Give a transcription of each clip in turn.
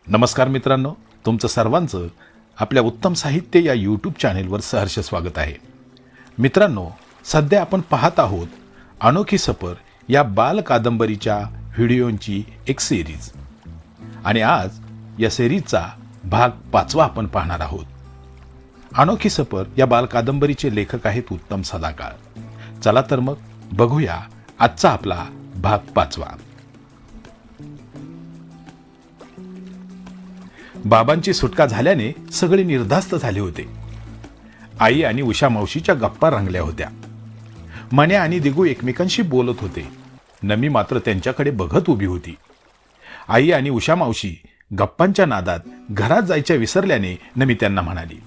नमस्कार मित्रांनो, तुमचं सर्वांचं आपल्या उत्तम साहित्य या यूट्यूब चॅनेलवर सहर्ष स्वागत आहे. मित्रांनो, सध्या आपण पाहत आहोत अनोखी सफर या बाल कादंबरीच्या व्हिडिओंची एक सिरीज, आणि आज या सिरीजचा भाग 5 आपण पाहणार आहोत. अनोखी सफर या बाल कादंबरीचे लेखक आहेत उत्तम सदाकाळ. चला तर मग बघूया आजचा आपला भाग 5. बाबांची सुटका झाल्याने सगळे निर्धास्त झाले होते. आई आणि उषा मावशीच्या गप्पा रंगल्या होत्या. मन्या आणि दिगू एकमेकांशी बोलत होते. नमी मात्र त्यांच्याकडे बघत उभी होती. आई आणि उषा मावशी गप्पांच्या नादात घरात जायच्या विसरल्याने नमी त्यांना म्हणाली,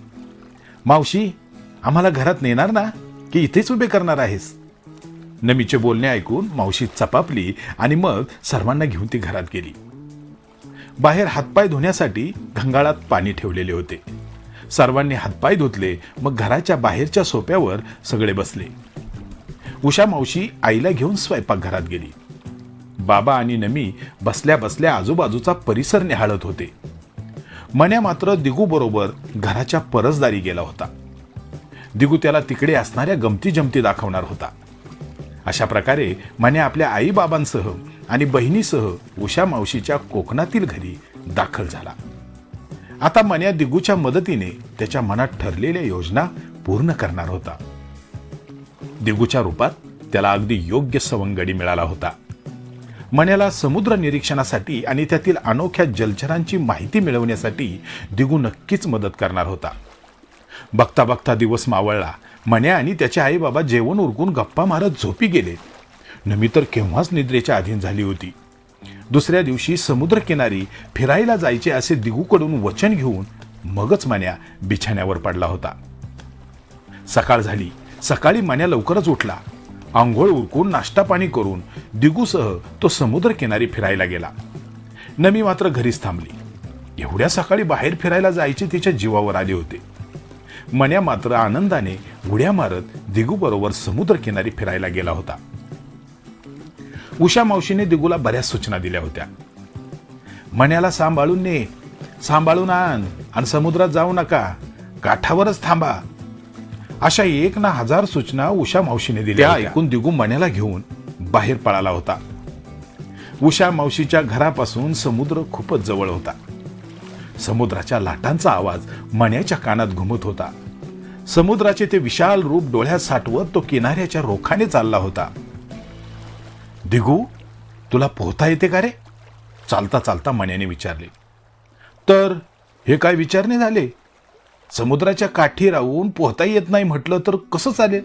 मावशी, आम्हाला घरात नेणार ना, की इथेच उभे करणार आहेस? नमीचे बोलणे ऐकून मावशी चपापली आणि मग सर्वांना घेऊन ती घरात गेली. बाहेर हातपाय धुण्यासाठी घंगाळात पाणी ठेवलेले होते. सर्वांनी हातपाय धुतले. मग घराच्या बाहेरच्या सोप्यावर सगळे बसले. उषा मावशी आईला घेऊन स्वयंपाकघरात गेली. बाबा आणि नमी बसल्या बसल्या आजूबाजूचा परिसर निहाळत होते. मन्या मात्र दिगू बरोबर घराच्या परसदारी गेला होता. दिगू त्याला तिकडे असणाऱ्या गमती जमती दाखवणार होता. अशा प्रकारे मन्या आपल्या आई बाबांसह आणि बहिणीसह उषा मावशीच्या कोकणातील घरी दाखल झाला. आता मन्या दिगूच्या मदतीने त्याच्या मनात ठरलेल्या योजना पूर्ण करणार होता. दिगूच्या रूपात त्याला अगदी योग्य सवंगडी मिळाला होता. मन्याला समुद्र निरीक्षणासाठी आणि त्यातील अनोख्या जलचरांची माहिती मिळवण्यासाठी दिगू नक्कीच मदत करणार होता. बघता बघता दिवस मावळला. मन्या आणि त्याचे आई बाबा जेवण उरकून गप्पा मारत झोपी गेले. नमी तर केव्हाच निद्रेच्या अधीन झाली होती. दुसऱ्या दिवशी समुद्रकिनारी फिरायला जायचे असे दिगूकडून वचन घेऊन मगच मन्या बिछाण्यावर पडला होता. सकाळ झाली. सकाळी मन्या लवकरच उठला. आंघोळ उरकून नाश्ता पाणी करून दिगूसह तो समुद्रकिनारी फिरायला गेला. नमी मात्र घरीच थांबली. एवढ्या सकाळी बाहेर फिरायला जायचे तिच्या जीवावर आले होते. मन्या मात्र आनंदाने उड्या मारत दिगू बरोबर समुद्रकिनारी फिरायला गेला होता. उषा मावशीने दिगूला बऱ्याच सूचना दिल्या होत्या. मन्याला सांभाळून ने, सांभाळून आण, आणि समुद्रात जाऊ नका, काठावरच थांबा, अशा 1 ना 1000 सूचना उषा मावशीने दिल्या. ऐकून दिगू मन्याला घेऊन बाहेर पळाला होता. उषा मावशीच्या घरापासून समुद्र खूपच जवळ होता. समुद्राच्या लाटांचा आवाज मन्याच्या कानात घुमत होता. समुद्राचे ते विशाल रूप डोळ्यात साठवत तो किनाऱ्याच्या रोखाने चालला होता. दिगू, तुला पोहता येते का रे? चालता चालता मन्याने विचारले. तर हे काय विचारणे झाले? समुद्राच्या काठी राहून पोहता येत नाही म्हटलं तर कसं चालेल?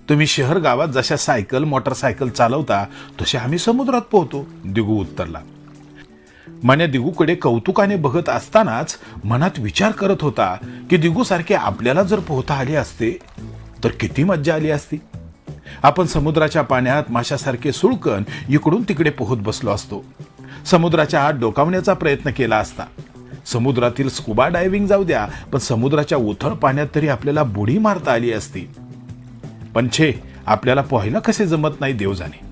तुम्ही शहर गावात जशा सायकल मोटरसायकल चालवता तसे आम्ही समुद्रात पोहतो, दिगू उत्तरला. मन्या दिगूकडे कौतुकाने बघत असतानाच मनात विचार करत होता की दिगूसारखे आपल्याला जर पोहता आले असते तर किती मज्जा आली असती. आपण समुद्राच्या पाण्यात माशासारखे सुळकन इकडून तिकडे पोहत बसलो असतो. समुद्राच्या आत डोकावण्याचा प्रयत्न केला असता. समुद्रातील स्कुबा डायव्हिंग जाऊ द्या, पण समुद्राच्या उथळ पाण्यात तरी आपल्याला बुडी मारता आली असती. पण छे, आपल्याला पोहायला कसे जमत नाही देव जाणे.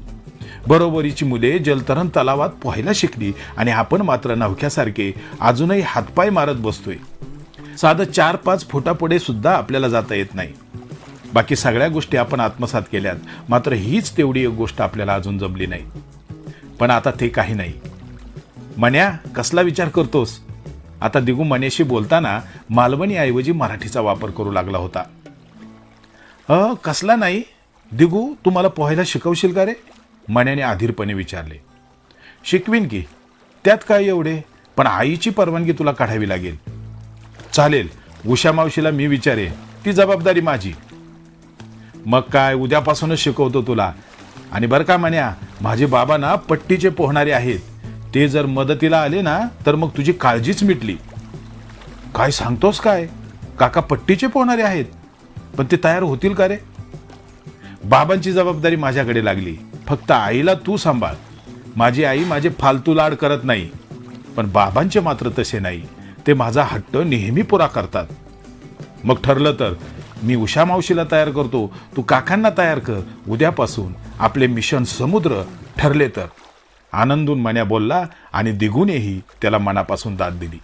बरोबरीची मुले जलतरण तलावात पोहायला शिकली आणि आपण मात्र नवख्यासारखे अजूनही हातपाय मारत बसतोय. साधं 4-5 फुटापुढे सुद्धा आपल्याला जाता येत नाही. बाकी सगळ्या गोष्टी आपण आत्मसात केल्यात, मात्र हीच तेवढी एक गोष्ट आपल्याला अजून जमली नाही. पण आता ते काही नाही. मन्या, कसला विचार करतोस? आता दिगू मन्याशी बोलताना मालवणी ऐवजी मराठीचा वापर करू लागला होता. कसला नाही. दिगू, तू मला पोहायला शिकवशील का रे? मन्याने अधीरपणे विचारले. शिकवीन की, त्यात काय एवढे, पण आईची परवानगी तुला काढावी लागेल. चालेल, उषा मावशीला मी विचारेन, ती जबाबदारी माझी. मग काय, उद्यापासूनच शिकवतो तुला. आणि बरं का मन्या, माझे बाबा ना पट्टीचे पोहणारे आहेत. ते जर मदतीला आले ना तर मग तुझी काळजीच मिटली. काय सांगतोस काय? काका पट्टीचे पोहणारे आहेत? पण ते तयार होतील का रे? बाबांची जबाबदारी माझ्याकडे लागली. फक्त आईला तू सांभाळ. माझी आई माझे फालतू लाड करत नाही, पण बाबांचे मात्र तसे नाही. ते माझा हट्ट नेहमी पुरा करतात. मग ठरलं तर मी उषा मावशीला तयार करतो, तू काकांना तयार कर. उद्यापासून आपले मिशन समुद्र ठरले तर. आनंदून मन्या बोलला आणि दिगूनेही त्याला मनापासून दाद दिली.